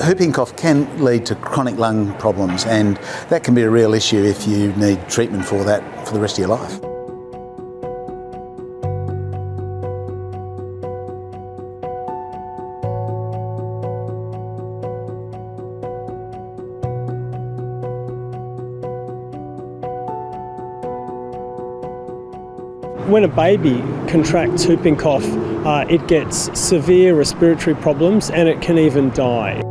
Whooping cough can lead to chronic lung problems, and that can be a real issue if you need treatment for that for the rest of your life. When a baby contracts whooping cough, it gets severe respiratory problems and it can even die.